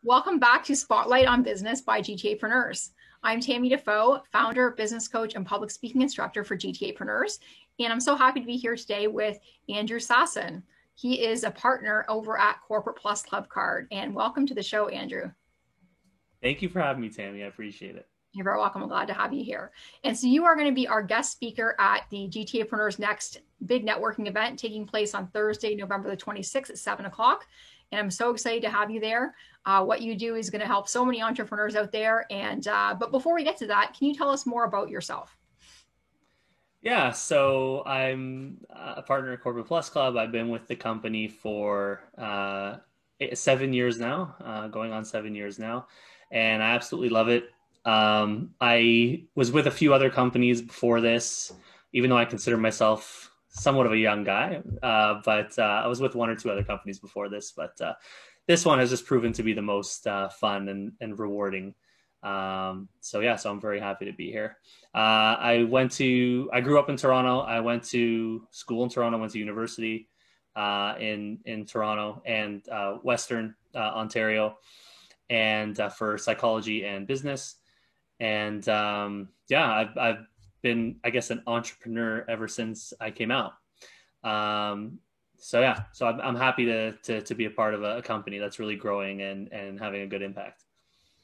Welcome back to Spotlight on Business by GTApreneurs. I'm Tammy Defoe, founder, business coach, and public speaking instructor for GTApreneurs. And I'm so happy to be here today with Andrew Sasson. He is a partner over at Corporate Plus Club Card. And welcome to the show, Andrew. Thank you for having me, Tammy. I appreciate it. You're very welcome. I'm glad to have you here. And so you are going to be our guest speaker at the GTApreneurs Next big networking event taking place on Thursday, November the 26th at 7 o'clock. And I'm so excited to have you there. What you do is going to help so many entrepreneurs out there. But before we get to that, can you tell us more about yourself? Yeah, so I'm a partner at Corporate Plus Club. I've been with the company for 7 years now, going on 7 years now, and I absolutely love it. I was with a few other companies before this, even though I consider myself somewhat of a young guy, but I was with one or two other companies before this, but this one has just proven to be the most fun and rewarding. So I'm very happy to be here. I grew up in Toronto. I went to school in Toronto, went to university in Toronto and Western Ontario, and for psychology and business. And I've been, I guess, an entrepreneur ever since I came out. So I'm happy to be a part of a company that's really growing and having a good impact.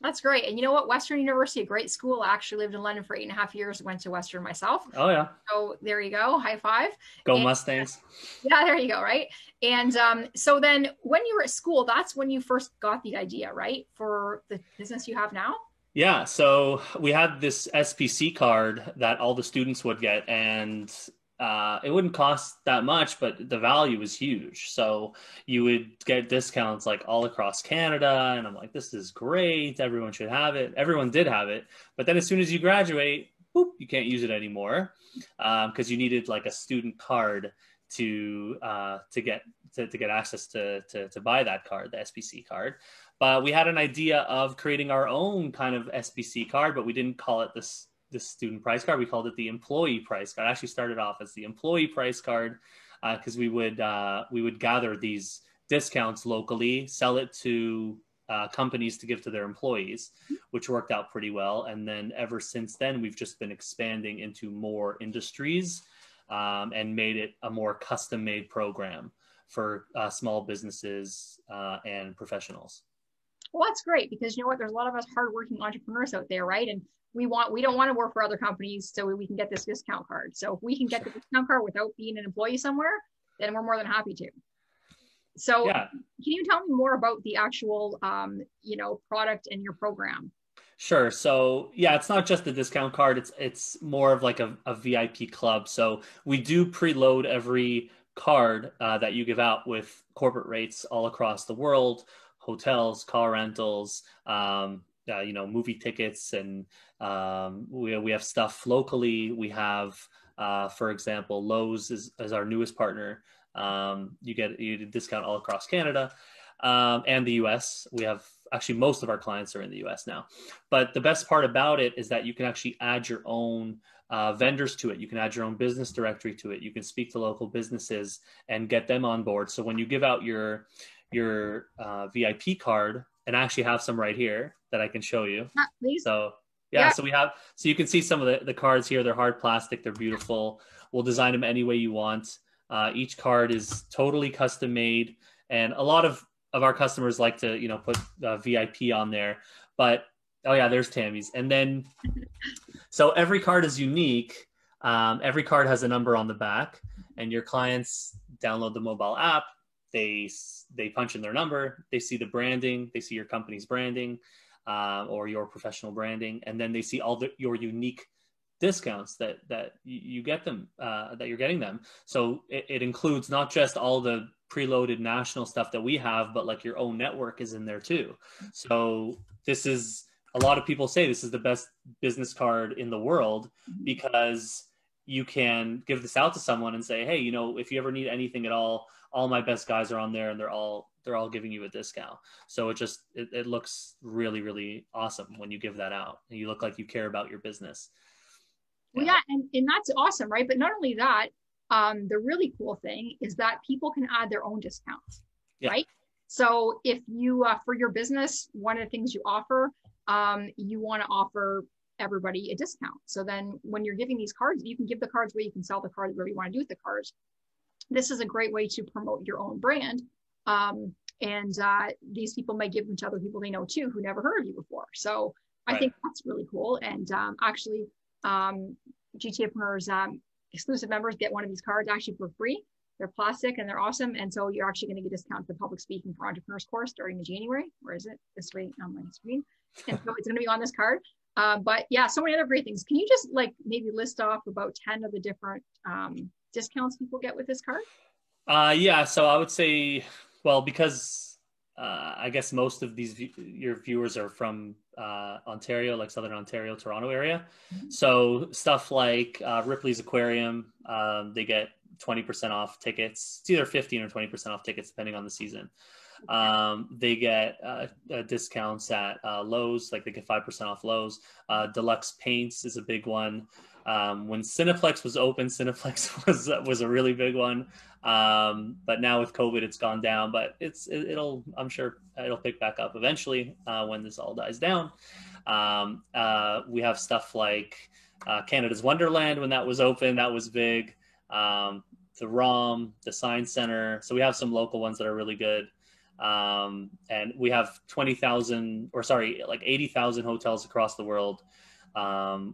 That's great. And you know what? Western University, a great school. I actually lived in London for 8.5 years, went to Western myself. Oh, yeah. So there you go. High five. Go Mustangs. Yeah, there you go. Right. And so then when you were at school, that's when you first got the idea, right? For the business you have now? Yeah. So we had this SPC card that all the students would get, and it wouldn't cost that much, but the value was huge. So you would get discounts like all across Canada. And I'm like, this is great. Everyone should have it. Everyone did have it. But then as soon as you graduate, boop, you can't use it anymore because you needed like a student card to get access to buy that card, the SPC card. But we had an idea of creating our own kind of SPC card, but we didn't call it this student price card. We called it the employee price card. It actually started off as the employee price card because we would gather these discounts locally, sell it to companies to give to their employees, which worked out pretty well. And then ever since then, we've just been expanding into more industries and made it a more custom-made program for small businesses and professionals. Well, that's great because you know what? There's a lot of us hardworking entrepreneurs out there, right? And we don't want to work for other companies so we can get this discount card. So if we can get the discount card without being an employee somewhere, then we're more than happy to. So yeah. Can you tell me more about the actual, product and your program? Sure. So yeah, it's not just the discount card. It's more of like a VIP club. So we do preload every card that you give out with corporate rates all across the world, hotels, car rentals, movie tickets, and we have stuff locally. We have, for example, Lowe's is our newest partner. You get a discount all across Canada and the US. We have actually most of our clients are in the US now. But the best part about it is that you can actually add your own vendors to it. You can add your own business directory to it. You can speak to local businesses and get them on board. So when you give out your VIP card, and I actually have some right here that I can show you. Please. So you can see some of the cards here. They're hard plastic. They're beautiful. We'll design them any way you want. Each card is totally custom made. And a lot of our customers like to, put VIP on there, but there's Tammy's. And then, so every card is unique. Every card has a number on the back, and your clients download the mobile app. They punch in their number, they see the branding, they see your company's branding or your professional branding, and then they see all your unique discounts that you get them, that you're getting them. So it includes not just all the preloaded national stuff that we have, but like your own network is in there too. So this is, a lot of people say this is the best business card in the world because you can give this out to someone and say, hey, if you ever need anything at all my best guys are on there, and they're all giving you a discount. So it looks really, really awesome when you give that out and you look like you care about your business. Well, yeah, and that's awesome, right? But not only that, the really cool thing is that people can add their own discounts, right? So if you, for your business, one of the things you offer, you want to offer everybody a discount. So then when you're giving these cards, you can give the cards away, you can sell the cards, whatever you want to do with the cards. This is a great way to promote your own brand. And these people may give them to other people they know too, who never heard of you before. So I think that's really cool. And actually, GTApreneurs exclusive members get one of these cards actually for free. They're plastic and they're awesome. And so you're actually going to get a discount for the public speaking for entrepreneurs course starting in January. Where is it? This way on my screen. And so it's going to be on this card. But yeah, so many other great things. Can you just like maybe list off about 10 of the different discounts people get with this card? Yeah, so I would say, well, because I guess most of your viewers are from Ontario, like Southern Ontario, Toronto area. Mm-hmm. So stuff like Ripley's Aquarium, they get 20% off tickets. It's either 15 or 20% off tickets, depending on the season. They get discounts at Lowe's, like they get 5% off Lowe's. Deluxe Paints is a big one. When Cineplex was open, Cineplex was a really big one. But now with COVID, it's gone down, but I'm sure it'll pick back up eventually when this all dies down. We have stuff like Canada's Wonderland. When that was open, that was big. The ROM, the Science Center. So we have some local ones that are really good. And we have 80,000 hotels across the world.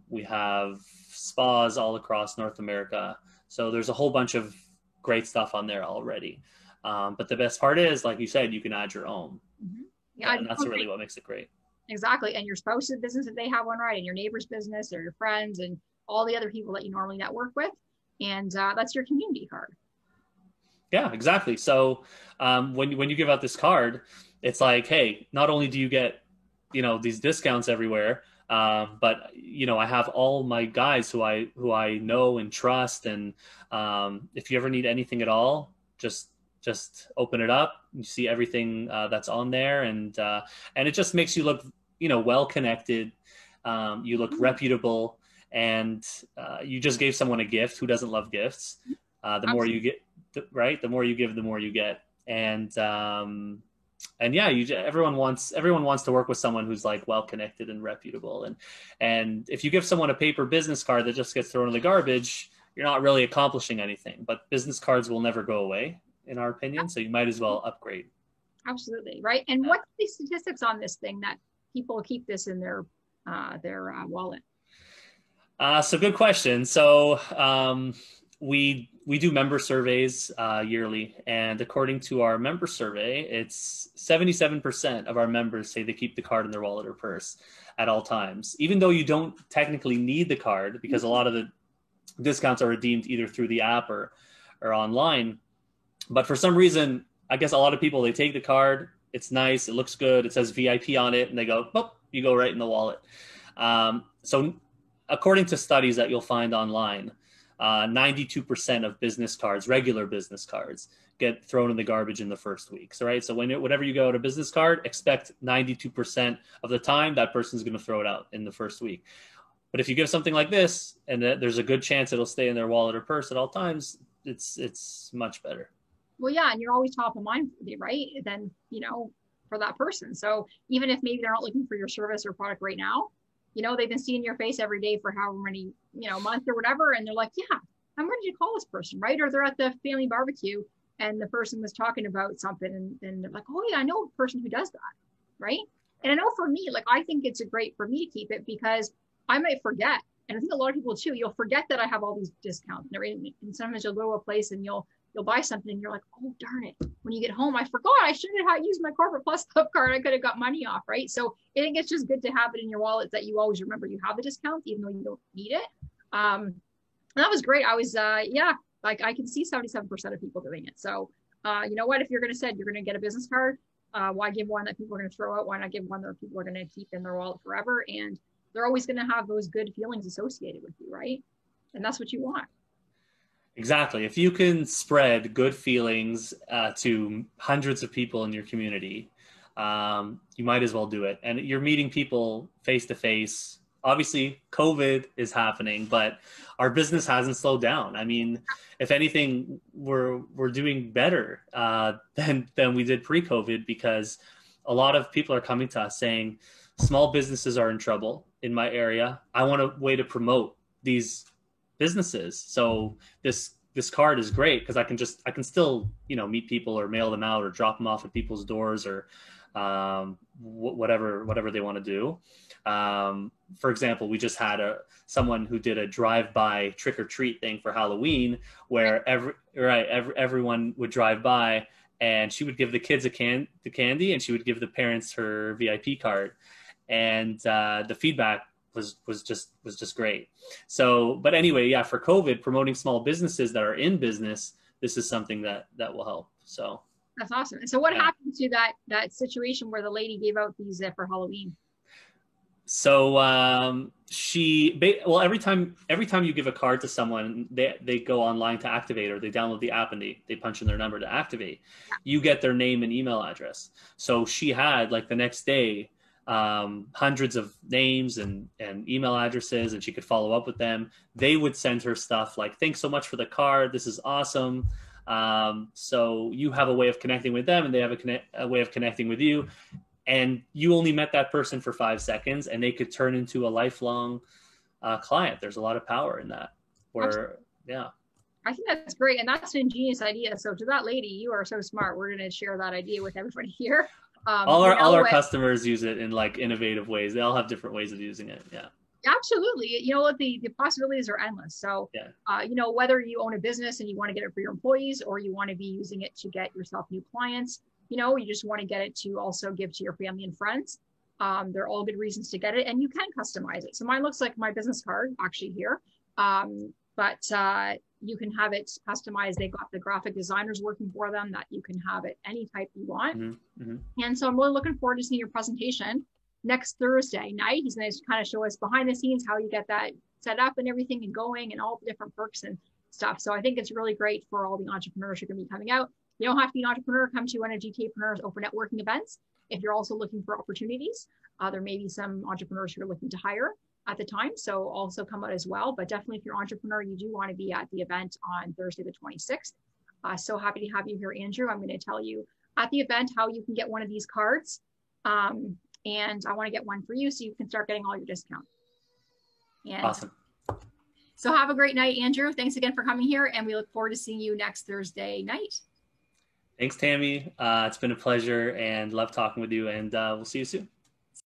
We have spas all across North America. So there's a whole bunch of great stuff on there already. But the best part is, like you said, you can add your own. Mm-hmm. Yeah, and that's really what makes it great. Exactly. And your spouse's business, if they have one, right? And your neighbor's business or your friends and all the other people that you normally network with. And that's your community card. Yeah, exactly. So when you give out this card, it's like, hey, not only do you get, these discounts everywhere, but I have all my guys who I know and trust. And if you ever need anything at all, just open it up. You see everything that's on there, and it just makes you look, well connected. You look reputable, and you just gave someone a gift. Who doesn't love gifts? The more you get, right? The more you give, the more you get. And yeah, everyone wants to work with someone who's like well connected and reputable. And if you give someone a paper business card that just gets thrown in the garbage, you're not really accomplishing anything. But business cards will never go away, in our opinion. So you might as well upgrade. Absolutely, right. And what's the statistics on this thing that people keep this in their wallet? So good question. So we do member surveys yearly, and according to our member survey, it's 77% of our members say they keep the card in their wallet or purse at all times, even though you don't technically need the card, because a lot of the discounts are redeemed either through the app or online. But for some reason, I guess a lot of people, they take the card, it's nice, it looks good, it says VIP on it, and they go, boop, you go right in the wallet. So according to studies that you'll find online, 92% of business cards, regular business cards, get thrown in the garbage in the first week. So, right. So whenever you go out a business card, expect 92% of the time that person's going to throw it out in the first week. But if you give something like this, and there's a good chance it'll stay in their wallet or purse at all times, it's much better. Well, yeah. And you're always top of mind, right? Then, for that person. So even if maybe they're not looking for your service or product right now, they've been seeing your face every day for however many, months or whatever. And they're like, yeah, I'm ready to call this person, right? Or they're at the family barbecue and the person was talking about something and they're like, oh yeah, I know a person who does that, right? And I know for me, like, I think it's great for me to keep it because I might forget. And I think a lot of people too, you'll forget that I have all these discounts. And sometimes you'll go to a place and you'll buy something and you're like, oh, darn it. When you get home, I forgot I should have used my Corporate Plus Club card. I could have got money off, right? So I think it's just good to have it in your wallet that you always remember you have the discount, even though you don't need it. And that was great. I was, I can see 77% of people doing it. So you know what, if you're going to say you're going to get a business card, why give one that people are going to throw out? Why not give one that people are going to keep in their wallet forever? And they're always going to have those good feelings associated with you, right? And that's what you want. Exactly. If you can spread good feelings to hundreds of people in your community, you might as well do it. And you're meeting people face to face obviously COVID is happening, but our business hasn't slowed down. I mean, if anything, we're doing better than we did pre-COVID, because a lot of people are coming to us saying small businesses are in trouble in my area. I want a way to promote these businesses. So this card is great because I can still, meet people or mail them out or drop them off at people's doors, or whatever they want to do. For example, we just had someone who did a drive-by trick-or-treat thing for Halloween, where everyone would drive by, and she would give the kids the candy, and she would give the parents her VIP card, and the feedback was just great. So, but anyway, yeah, for COVID, promoting small businesses that are in business, this is something that will help. So that's awesome. And so what happened to that situation where the lady gave out these for Halloween? So every time you give a card to someone, they go online to activate, or they download the app and they punch in their number to activate. You get their name and email address. So she had, like, the next day, hundreds of names and email addresses, and she could follow up with them. They would send her stuff like, thanks so much for the card, this is awesome. So you have a way of connecting with them, and they have a way of connecting with you, and you only met that person for 5 seconds, and they could turn into a lifelong client. There's a lot of power in that. Yeah, I think that's great, and that's an ingenious idea. So to that lady, you are so smart. We're going to share that idea with everybody here. All our customers use it in, like, innovative ways. They all have different ways of using it. Yeah. Absolutely. The possibilities are endless. So, whether you own a business and you want to get it for your employees, or you want to be using it to get yourself new clients, you just want to get it to also give to your family and friends. They're all good reasons to get it, and you can customize it. So mine looks like my business card actually here. But you can have it customized. They've got the graphic designers working for them that you can have it any type you want. Mm-hmm. Mm-hmm. And so I'm really looking forward to seeing your presentation next Thursday night. He's going to kind of show us behind the scenes how you get that set up and everything and going, and all the different perks and stuff. So I think it's really great for all the entrepreneurs who are going to be coming out. You don't have to be an entrepreneur. Come to one of GTApreneurs open networking events. If you're also looking for opportunities, there may be some entrepreneurs who are looking to hire at the time. So also come out as well. But definitely, if you're an entrepreneur, you do want to be at the event on Thursday, the 26th. So happy to have you here, Andrew. I'm going to tell you at the event how you can get one of these cards. And I want to get one for you so you can start getting all your discount. And awesome. So have a great night, Andrew. Thanks again for coming here. And we look forward to seeing you next Thursday night. Thanks, Tammy. It's been a pleasure, and love talking with you, and we'll see you soon.